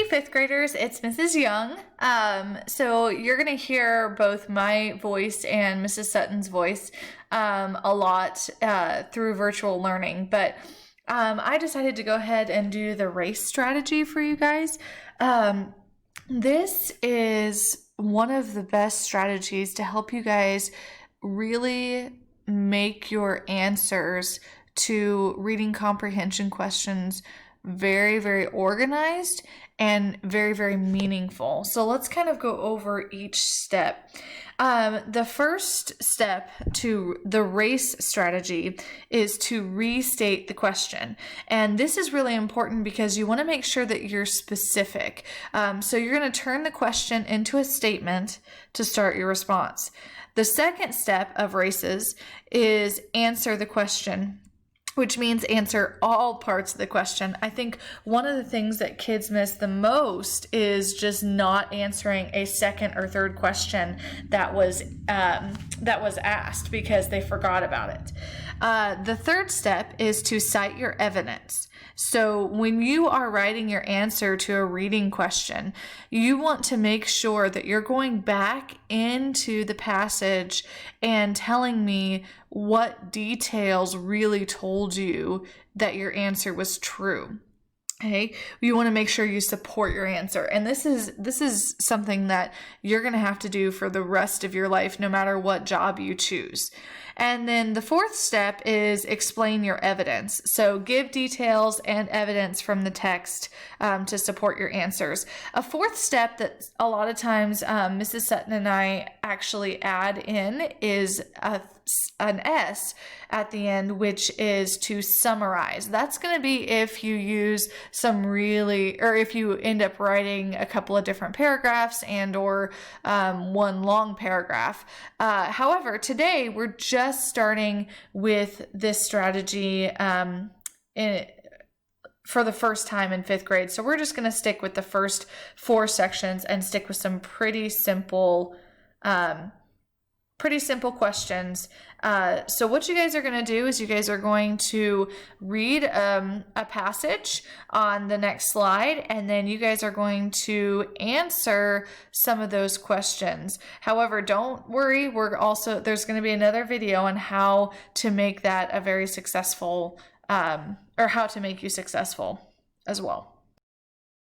fifth graders, it's Mrs. Young. So you're going to hear both my voice and Mrs. Sutton's voice a lot through virtual learning, but I decided to go ahead and do the race strategy for you guys. This is one of the best strategies to help you guys really make your answers to reading comprehension questions very, very organized and very, very meaningful. So let's kind of go over each step. The first step to the race strategy is to restate the question. And this is really important because you want to make sure that you're specific. So you're going to turn the question into a statement to start your response. The second step of races is answer the question, which means answer all parts of the question. I think one of the things that kids miss the most is just not answering a second or third question that was asked because they forgot about it. The third step is to cite your evidence. So when you are writing your answer to a reading question, you want to make sure that you're going back into the passage and telling me what details really told you that your answer was true. Okay, you want to make sure you support your answer. And this is something that you're going to have to do for the rest of your life, no matter what job you choose. And then the fourth step is explain your evidence. So give details and evidence from the text to support your answers. A fourth step that a lot of times Mrs. Sutton and I actually add in is an S at the end, which is to summarize. That's going to be if you use if you end up writing a couple of different paragraphs or one long paragraph. However, today we're just starting with this strategy for the first time in fifth grade. So we're just going to stick with the first 4 sections and stick with some pretty simple questions. So what you guys are going to do is you guys are going to read a passage on the next slide, and then you guys are going to answer some of those questions. However, don't worry, there's going to be another video on how to make that a very successful, or how to make you successful as well.